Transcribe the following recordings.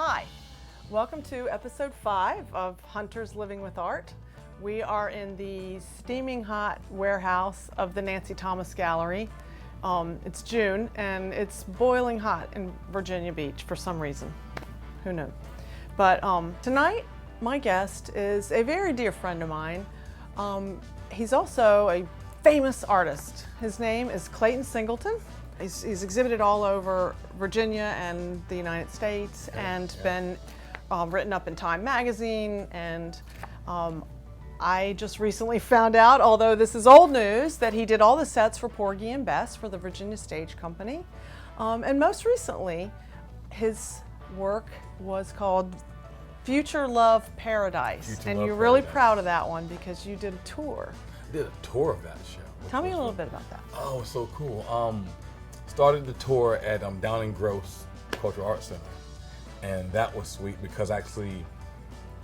Hi, welcome to episode 5 of Hunter's Living with Art. We are in the steaming hot warehouse of the Nancy Thomas Gallery. It's June and it's boiling hot in Virginia Beach for some reason. Who knows? But tonight, my guest is a very dear friend of mine. He's also a famous artist. His name is Clayton Singleton. He's exhibited all over Virginia and the United States and been written up in Time magazine. And I just recently found out, although this is old news, that he did all the sets for Porgy and Bess for the Virginia Stage Company. And most recently, his work was called Future Love Paradise. And you're really proud of that one because you did a tour. I did a tour of that show. Tell me a little bit about that. Oh, it's so cool. Started the tour at Down and Gross Cultural Arts Center. And that was sweet because I actually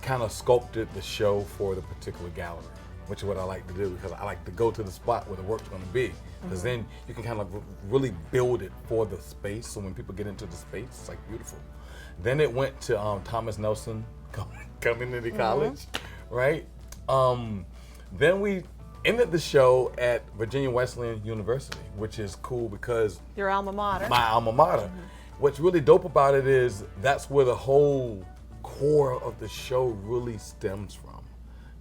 kind of sculpted the show for the particular gallery, which is what I like to do because I like to go to the spot where the work's going to be. Because then you can kind of really build it for the space. So when people get into the space, it's like beautiful. Then it went to Thomas Nelson Community College, right? Then we ended the show at Virginia Wesleyan University, which is cool because Your alma mater. my alma mater. What's really dope about it is that's where the whole core of the show really stems from.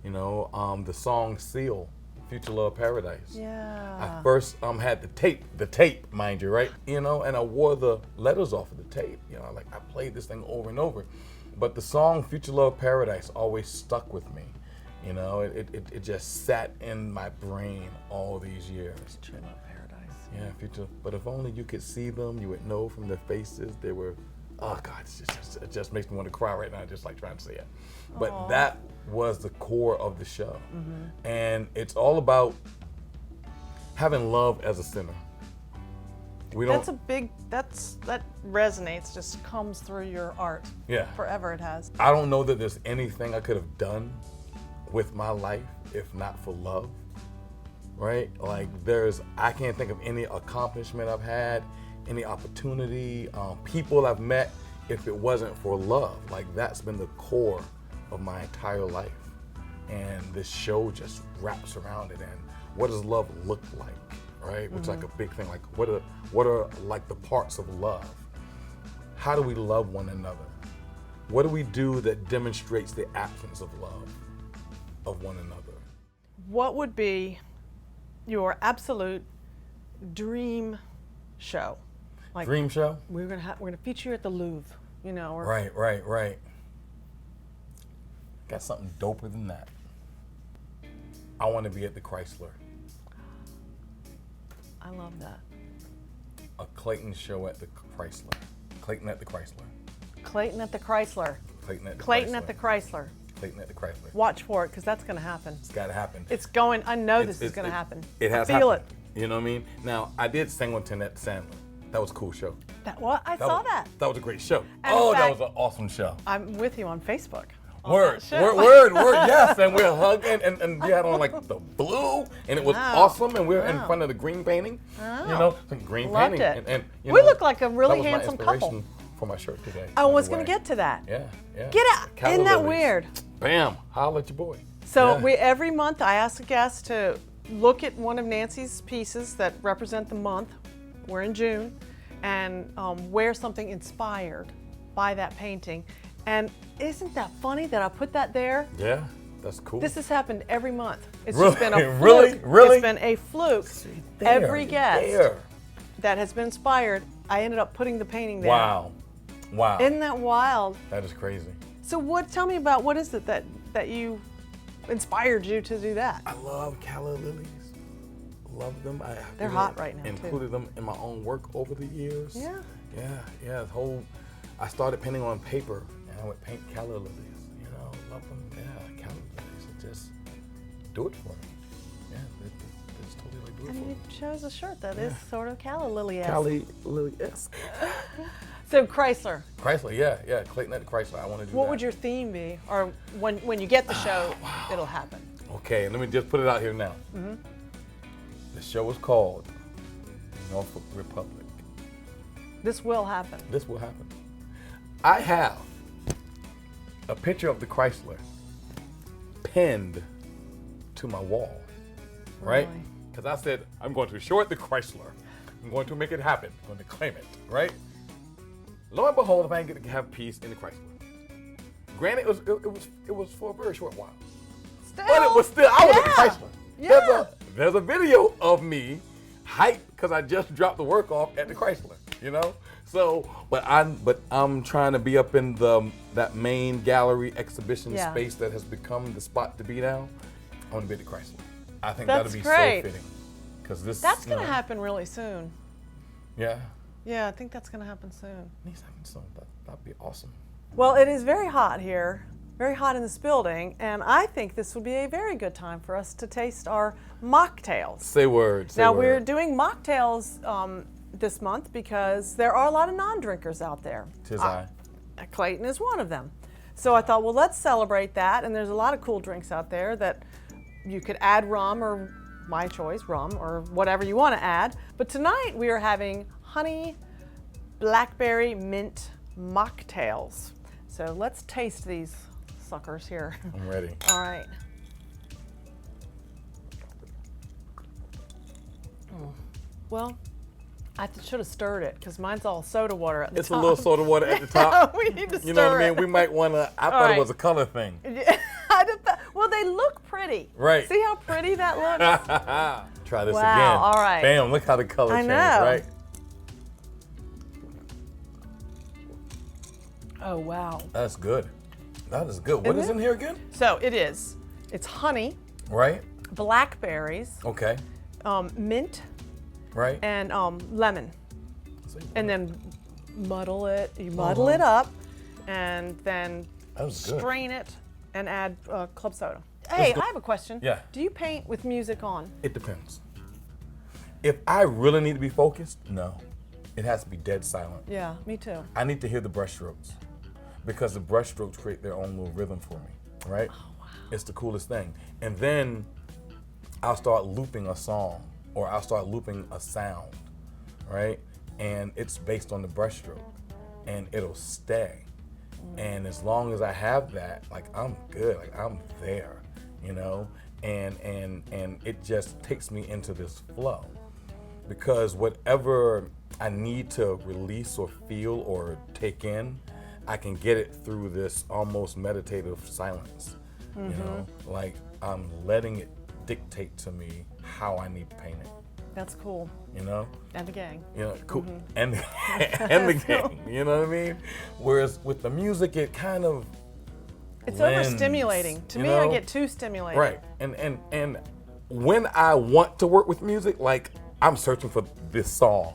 You know, the song Seal, Future Love Paradise. Yeah. I first had the tape, mind you, right? You know, and I wore the letters off of the tape. You know, like I played this thing over and over. But the song Future Love Paradise always stuck with me. You know, it just sat in my brain all these years. Future Love Paradise. Yeah, future. But if only you could see them, you would know from their faces they were. Oh God, it just makes me want to cry right now, just like trying to say it. But Aww. That was the core of the show, and it's all about having love as a sinner. That resonates, just comes through your art. Yeah. Forever it has. I don't know that there's anything I could have done with my life if not for love, right? Like I can't think of any accomplishment I've had, any opportunity, people I've met, if it wasn't for love. Like that's been the core of my entire life. And this show just wraps around it. And what does love look like, right? Which is like a big thing. Like what are like the parts of love? How do we love one another? What do we do that demonstrates the absence of love of one another? What would be your absolute dream show? Like, Dream show? We're gonna feature you at the Louvre, you know. Or, Right. Got something doper than that. I want to be at the Chrysler. I love that. A Clayton show at the Chrysler. Clayton at the Chrysler. Clayton at the Chrysler. Clayton at the Clayton Chrysler. at the Chrysler. Clayton at the Chrysler. Watch for it, because that's gonna happen. It's got to happen. It's going. I know this is gonna happen. It has Feel happened. You know what I mean? Now, I did Singleton at Sandler. That was a cool show. That what? I saw that. That was a great show. And that in fact, was an awesome show. I'm with you on Facebook. Word, yes, and we're hugging, and we had on like the blue, and it was awesome, and we were in front of the green painting, you know, some green Loved painting, it. and you We know, look like a really that was handsome my couple. inspiration for my shirt today. I was gonna get to that. Yeah. Get out! Calla Isn't that lilies. weird? Bam! Holla at your boy. So Yeah. every month I ask a guest to look at one of Nancy's pieces that represent the month. We're in June, and wear something inspired by that painting. And isn't that funny that I put that there? Yeah, that's cool. This has happened every month. It's Really? just been a fluke. Really? It's been a fluke. Every guest that has been inspired, I ended up putting the painting there. Wow. Isn't that wild? That is crazy. So tell me about what is it that you inspired you to do that? I love calla lilies. Love them. They're hot right now, too. Included them in my own work over the years. Yeah. Yeah. I started painting on paper, and I would paint calla lilies. You know, love them. Yeah, calla lilies. Just do it for me. Yeah, it's totally like do it And for you me. chose a shirt that is sort of calla lily-esque. Calla lily-esque. So Chrysler. Chrysler, yeah. Clayton at the Chrysler. I want to do that. What would your theme be? Or when you get the show, it'll happen. Okay, let me just put it out here now. The show is called Norfolk Republic. This will happen. This will happen. I have a picture of the Chrysler pinned to my wall, right? Really? Because I said, I'm going to show it the Chrysler. I'm going to make it happen. I'm going to claim it, right? Lo and behold, if I ain't get to have peace in the Chrysler. Granted, it was for a very short while. Still, But it was still, I was at the yeah. Chrysler. Yeah. There's a video of me hyped because I just dropped the work off at the Chrysler, you know? So, but I'm trying to be up in that main gallery exhibition space that has become the spot to be now. I want to be at the Chrysler. I think that'll be great. so fitting. Because this That's going to happen really soon. Yeah. Yeah, I think that's going to happen soon. Needs to happen soon. That'd be awesome. Well, it is very hot here, very hot in this building, and I think this would be a very good time for us to taste our mocktails. Say words. Now, we're doing mocktails this month because there are a lot of non-drinkers out there. Tis I. Clayton is one of them. So I thought, well, let's celebrate that, and there's a lot of cool drinks out there that you could add rum, or my choice, rum, or whatever you want to add. But tonight we are having honey blackberry mint mocktails. So let's taste these suckers here. I'm ready. All right. Well, I should have stirred it because mine's all soda water at the It's top. a little soda water at the top. We need to stir You know what I it. mean? We might want to, I thought it was a color thing. Well, they look pretty. Right. See how pretty that looks? Try this Wow, again. all right. Bam, look how the color I changed, know. right? Oh, wow. That's good. That is good. What is in here again? So it's honey, Right? blackberries, Okay. mint, Right? and lemon. Say And what? then muddle it. You muddle it up, and then That was good. strain it and add club soda. Hey, go. I have a question. Yeah. Do you paint with music on? It depends. If I really need to be focused, no. It has to be dead silent. Yeah, me too. I need to hear the brushstrokes because the brushstrokes create their own little rhythm for me, right? Oh, wow. It's the coolest thing. And then I'll start looping a song or I'll start looping a sound, right? And it's based on the brushstroke and it'll stay. And as long as I have that, like I'm good, like I'm there, you know? And it just takes me into this flow because whatever I need to release or feel or take in, I can get it through this almost meditative silence. You know, like I'm letting it dictate to me how I need to paint it. That's cool. You know, And the gang. you know, cool, and the game. You know what I mean? Whereas with the music, it kind of It's blends, overstimulating. To you me, I know? get too stimulated. Right. And when I want to work with music, like I'm searching for this song.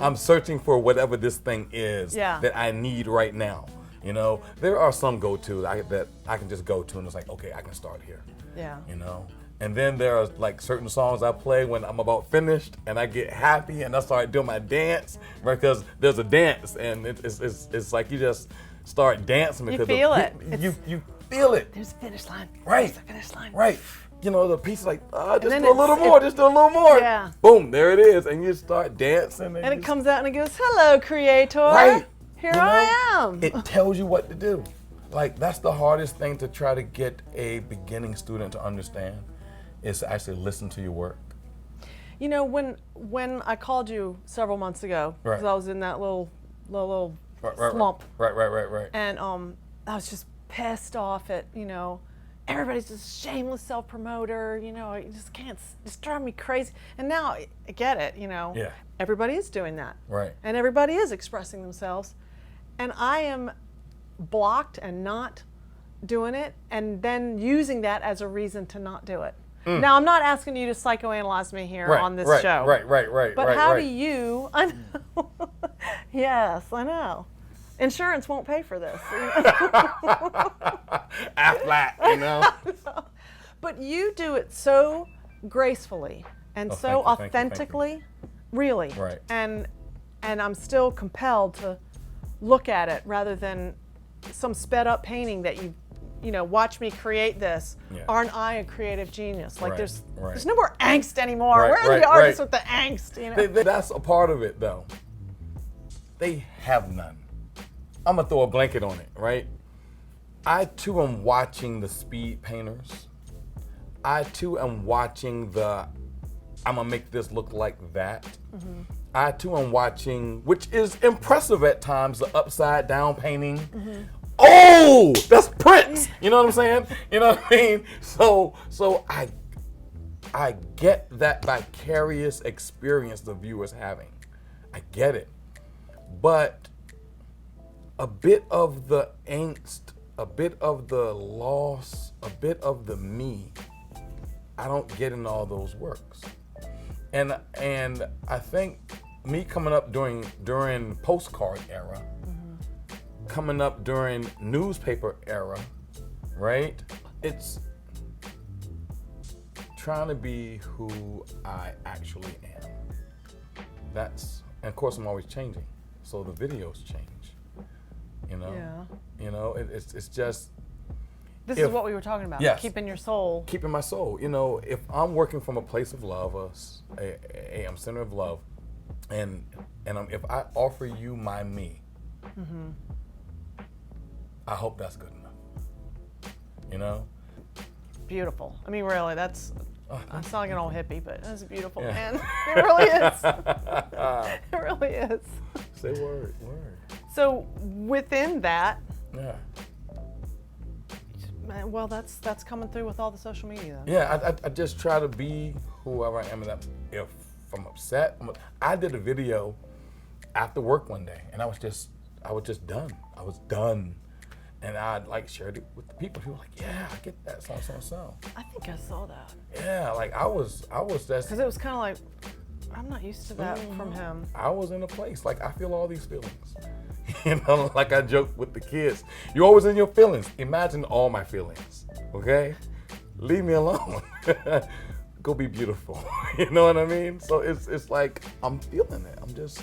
I'm searching for whatever this thing is that I need right now. You know, there are some go-tos that I can just go to and it's like, okay, I can start here. Yeah. You know? And then there are like certain songs I play when I'm about finished and I get happy and I start doing my dance, right? Because there's a dance and it's like you just start dancing because feel it. You feel it. There's a finish line. Right. There's a finish line. Right. You know, the piece is like, just then do a little more, just do a little more. Yeah. Boom, there it is. And you start dancing. And it comes out and it goes, hello, creator. Right. Here You know, I am. It tells you what to do. Like, that's the hardest thing to try to get a beginning student to understand is to actually listen to your work. You know, when I called you several months ago, because Right. I was in that little Right, slump, Right. and I was just pissed off at, you know, everybody's just shameless self-promoter, you know, you just can't, just drive me crazy. And now I get it, you know. Yeah. Everybody is doing that. Right. And everybody is expressing themselves. And I am blocked and not doing it, and then using that as a reason to not do it. Now, I'm not asking you to psychoanalyze me here on this show. Right. But how do you, I know, yes, I know. Insurance won't pay for this. Flat, you know? But you do it so gracefully and so thank you. authentically, really. Right. And I'm still compelled to look at it rather than some sped up painting that you know, watch me create this. Yeah. Aren't I a creative genius? Like Right, there's right. no more angst anymore. Right, Where are right, the artists right. with the angst? You know. That's a part of it, though. They have none. I'm gonna throw a blanket on it, right? I too am watching the speed painters. I too am watching the, I'm gonna make this look like that. I too am watching, which is impressive at times, the upside down painting. Oh, that's Prince. You know what I'm saying? You know what I mean? So I get that vicarious experience the viewer's having. I get it. But a bit of the angst, a bit of the loss, a bit of the me, I don't get in all those works. And I think me coming up during postcard era, coming up during newspaper era, right? It's trying to be who I actually am. That's, and of course I'm always changing, so the videos change. You know, Yeah. you know, it's just. This is what we were talking about. Yes. Keeping your soul. Keeping my soul. You know, if I'm working from a place of love, I'm center of love, and if I offer you my me, I hope that's good enough. You know. Beautiful. I mean, really, that's. I'm sounding like an old hippie, but that's beautiful, Yeah. man. It really is. It really is. Say word. So within that, Yeah. well, that's coming through with all the social media. Yeah, I just try to be whoever I am. And if I'm upset, I did a video after work one day, and I was just done. I was done, and I shared it with the people. People were like, yeah, I get that, so. I think I saw that. Yeah, I was just. Because it was kind of like, I'm not used to that from him. I was in a place, I feel all these feelings. You know, like I joke with the kids. You're always in your feelings. Imagine all my feelings, okay? Leave me alone. Go be beautiful. You know what I mean? So it's like, I'm feeling it. I'm just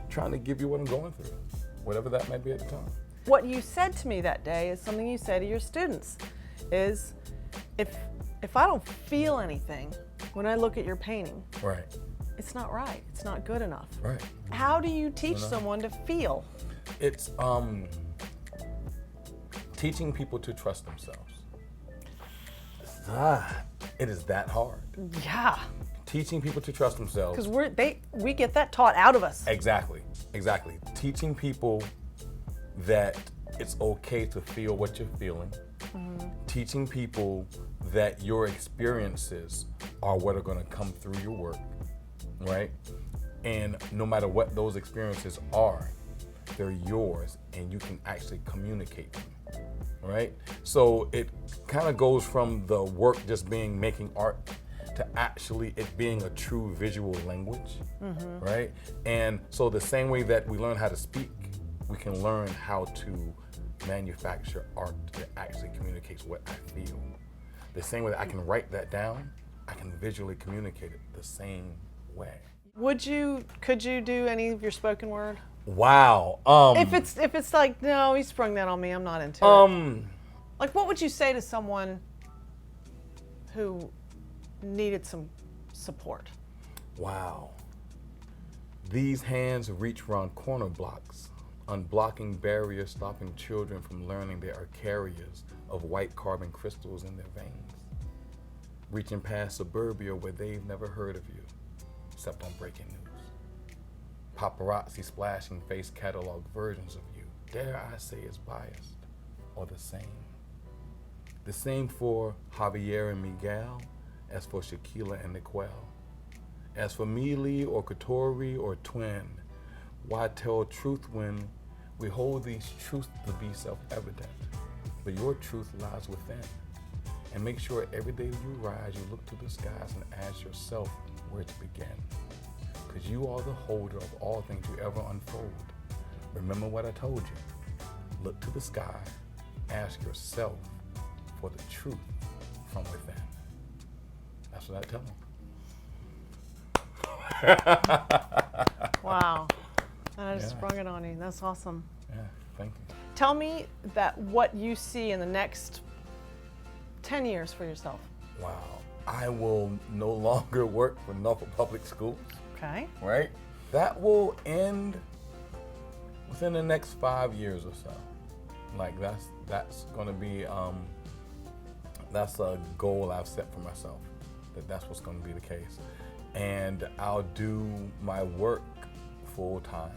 trying to give you what I'm going through, whatever that might be at the time. What you said to me that day is something you say to your students, is if I don't feel anything when I look at your painting, Right. it's not right. It's not good enough. Right. How do you teach someone to feel? It's teaching people to trust themselves. It is that hard. Yeah. Teaching people to trust themselves. Because we get that taught out of us. Exactly. Teaching people that it's okay to feel what you're feeling. Teaching people that your experiences are what are going to come through your work, right? And no matter what those experiences are, they're yours, and you can actually communicate them, right? So it kind of goes from the work just being making art to actually it being a true visual language, right? And so the same way that we learn how to speak, we can learn how to manufacture art that actually communicates what I feel. The same way that I can write that down, I can visually communicate it the same way. Could you do any of your spoken word? Wow. If it's like, no, he sprung that on me, I'm not into it. Like, what would you say to someone who needed some support? Wow. These hands reach around corner blocks, unblocking barriers, stopping children from learning they are carriers of white carbon crystals in their veins. Reaching past suburbia where they've never heard of you, except on breaking news. Paparazzi splashing face catalog versions of you, dare I say is biased, or the same. The same for Javier and Miguel, as for Shaquila and Nicole. As for Mealy or Katori or Twin, why tell truth when we hold these truths to be self-evident, but your truth lies within. And make sure every day you rise, you look to the skies and ask yourself where to begin. Because you are the holder of all things you ever unfold. Remember what I told you. Look to the sky, ask yourself for the truth from within. That's what I tell them. Wow. I just sprung it on you. That's awesome. Yeah, thank you. Tell me that what you see in the next 10 years for yourself. Wow. I will no longer work for Norfolk Public Schools. Okay. Right? That will end within the next 5 years or so. Like that's gonna be that's a goal I've set for myself. That's what's gonna be the case. And I'll do my work full time,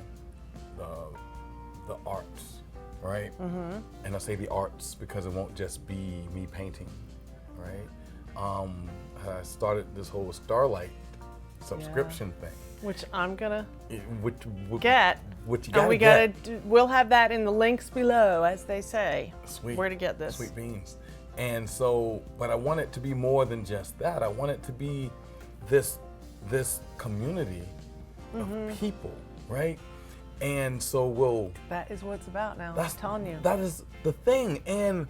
the arts, right? Mm-hmm. And I say the arts because it won't just be me painting, right? I started this whole Starlight subscription thing, which I'm gonna which get. Which you and we gotta we'll have that in the links below, as they say. Sweet. Where to get this? Sweet beans. And so, but I want it to be more than just that. I want it to be this community of people, right? And so that is what it's about now. I'm telling you. That is the thing. And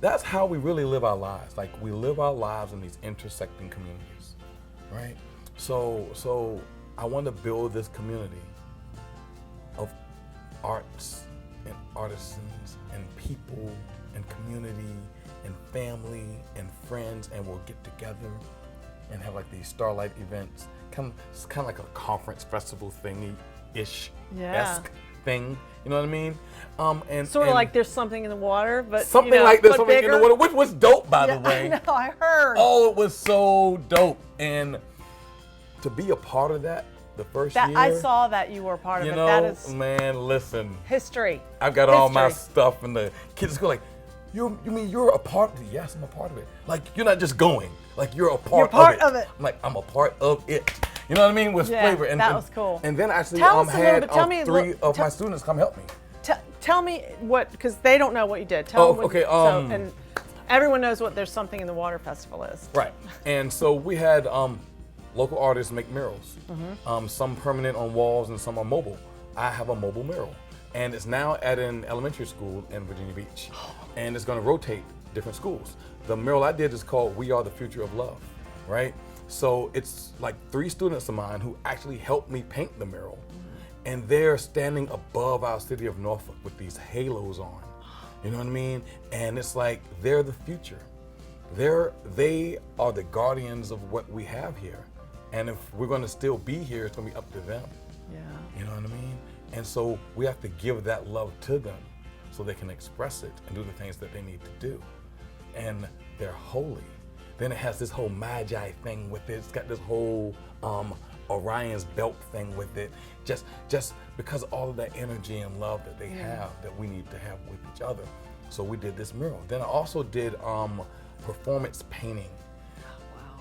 that's how we really live our lives. Like, we live our lives in these intersecting communities, right? So I want to build this community of arts and artisans and people and community and family and friends, and we'll get together and have like these Starlight events. It's kind of like a conference festival thingy-ish esque thing. You know what I mean? And sort of like there's something in the water, but something like there's something in the water, which was dope, by the way. I know, I heard. Oh, it was so dope, and to be a part of that the first year. I saw that you were a part of it. You know, that is man, listen. History. I've got all my stuff, and the kids go like, You mean you're a part of it? Yes, I'm a part of it. Like, you're not just going. Like, you're a part of it. I'm like, I'm a part of it. You know what I mean? With flavor. And that was cool. And then actually had three of my students come help me. Tell me what, because they don't know what you did. Tell them okay. And everyone knows what There's Something in the Water Festival is. Right. And so we had local artists make murals. Some permanent on walls and some are mobile. I have a mobile mural. And it's now at an elementary school in Virginia Beach. And it's going to rotate different schools. The mural I did is called We Are the Future of Love, right? So it's like 3 students of mine who actually helped me paint the mural. And they're standing above our city of Norfolk with these halos on. You know what I mean? And it's like, they're the future. They are the guardians of what we have here. And if we're going to still be here, it's going to be up to them. Yeah. You know what I mean? And so we have to give that love to them so they can express it and do the things that they need to do. And they're holy. Then it has this whole Magi thing with it. It's got this whole Orion's belt thing with it. Just because of all of that energy and love that they have that we need to have with each other. So we did this mural. Then I also did performance painting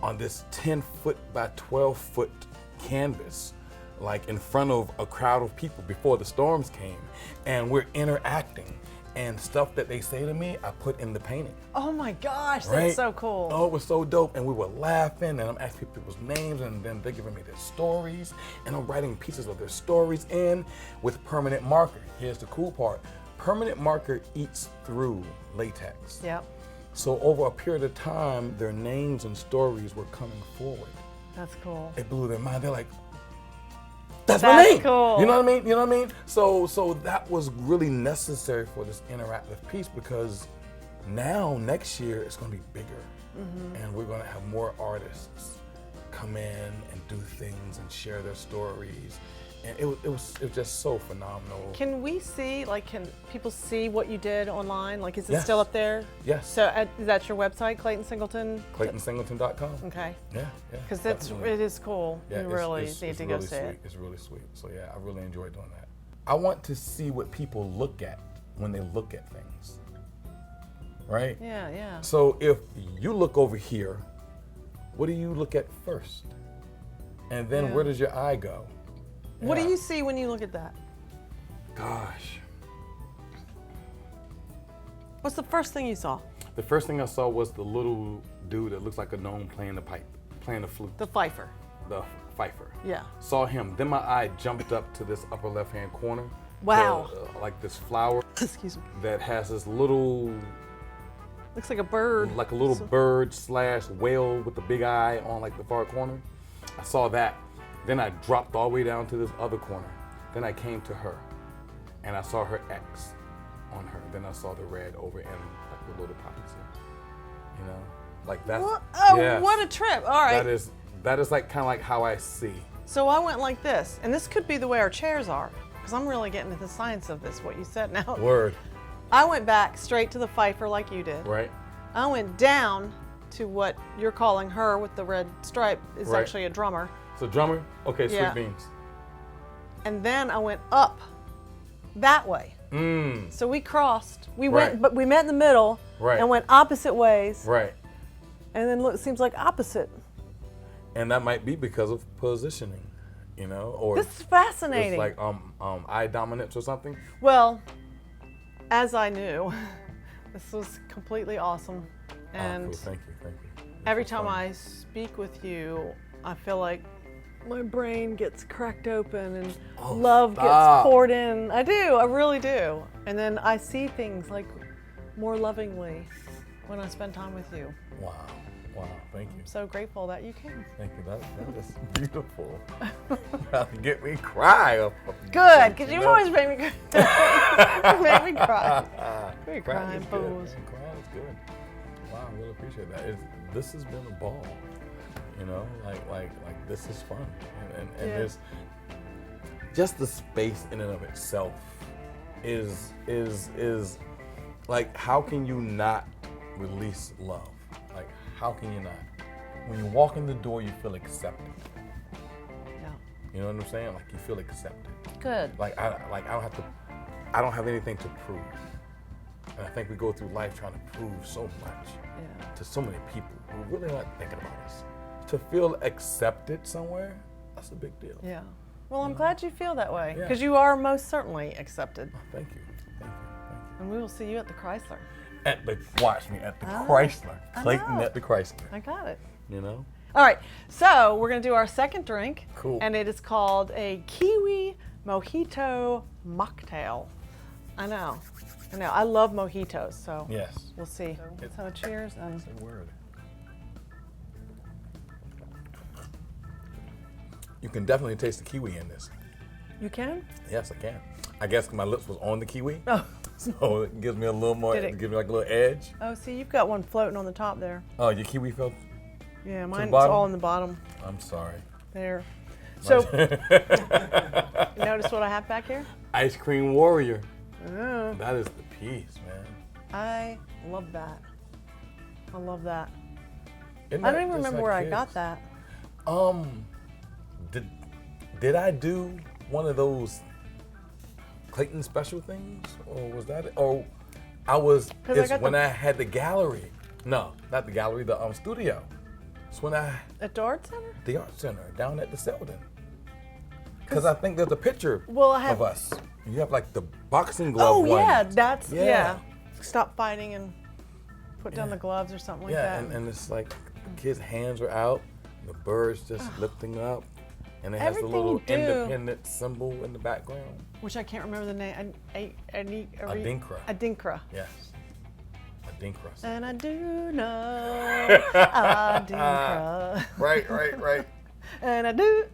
on this 10-foot by 12-foot canvas, like in front of a crowd of people before the storms came, and we're interacting, and stuff that they say to me, I put in the painting. Oh my gosh, right? That's so cool. Oh, it was so dope, and we were laughing, and I'm asking people's names, and then they're giving me their stories, and I'm writing pieces of their stories in with permanent marker. Here's the cool part. Permanent marker eats through latex. Yep. So over a period of time, their names and stories were coming forward. That's cool. It blew their mind. They're like, That's my name. Cool. You know what I mean? You know what I mean? So that was really necessary for this interactive piece, because now next year it's going to be bigger, and we're going to have more artists come in and do things and share their stories, and it was just so phenomenal. Can we see, can people see what you did online? Like, is it Yes. still up there? Yes. So is that your website, Clayton Singleton? ClaytonSingleton.com. Okay. Yeah. Because it is cool. Yeah, you really need to go really see it. It's really sweet. So yeah, I really enjoy doing that. I want to see what people look at when they look at things, right? Yeah. So if you look over here, what do you look at first? And then where does your eye go? What do you see when you look at that? Gosh. What's the first thing you saw? The first thing I saw was the little dude that looks like a gnome playing the pipe, playing the flute. The fifer. The fifer. Yeah. Saw him. Then my eye jumped up to this upper left-hand corner. Wow. Like this flower. Excuse me. That has this little, looks like a bird. like a little bird / whale with the big eye on like the far corner. I saw that. Then I dropped all the way down to this other corner. Then I came to her, and I saw her X on her. Then I saw the red over in like the little pockets here. You know, like that's. What? Oh, yes. What a trip! All right. That is like kind of like how I see. So I went like this, and this could be the way our chairs are, because I'm really getting into the science of this. What you said now. Word. I went back straight to the Pfeiffer like you did. Right. I went down to what you're calling her with the red stripe is Right. actually a drummer. So drummer, okay, Yeah. sweet beans. And then I went up that way. So we crossed. We Right. went, but we met in the middle Right. and went opposite ways. Right. And then look, it seems like opposite. And that might be because of positioning, you know, or This is fascinating. it's like eye dominance or something. Well, as I knew, this was completely awesome. And Cool. Thank you. This every was time fun. I speak with you, I feel like my brain gets cracked open and love stop. gets poured in. I do, I really do. And then I see things like more lovingly when I spend time with you. Wow, thank you. I'm so grateful that you came. Thank you. That is beautiful. Get me cry. Good, because you always make me make me cry. We're crying fools. Crying is good. Wow, I really appreciate that. This has been a ball. You know, like this is fun, and Yeah. there's just the space in and of itself is like, how can you not release love? Like, how can you not? When you walk in the door, you feel accepted. Yeah. You know what I'm saying? Like, you feel accepted. Good. Like I don't have anything to prove. And I think we go through life trying to prove so much Yeah. to so many people who really not thinking about us. To feel accepted somewhere, that's a big deal. Yeah. Well, I'm glad you feel that way Yeah. because you are most certainly accepted. Thank you. And we will see you at the Chrysler. Watch me at the Chrysler. I Clayton know. at the Chrysler. I got it. You know? All right. So we're going to do our second drink. Cool. And it is called a Kiwi Mojito Mocktail. I know. I love mojitos, so Yes. we'll see. So cheers. And Good word. You can definitely taste the kiwi in this. you can? Yes, I can. I guess my lips was on the kiwi, Oh. so it gives me a little more. Did It it? gives me like a little edge. Oh, see, you've got one floating on the top there. Oh, your kiwi felt. Yeah, mine's bottom? all in the bottom I'm sorry. there. So, you notice what I have back here? Ice cream warrior. Oh, That is the piece, man. I love that. I love that. Isn't I that don't even just remember like where I kids? got that. Did I do one of those Clayton special things, or was that it? Or I was. 'Cause I It's got when the- I had the gallery. No, not the gallery. The studio. It's when I At the art center? the art center down at the Selden. Because I think there's a picture Well, I have- of us. You have like the boxing glove Oh, one. yeah, that's, Yeah. yeah. Stop fighting and put down the gloves or something like Yeah, that. and it's like the kids' hands are out, the birds just lifting up, and it has the Everything little you do- independent symbol in the background. Which I can't remember the name. Adinkra. Adinkra. Yes. Adinkra. And I do know Adinkra. Right. And I do.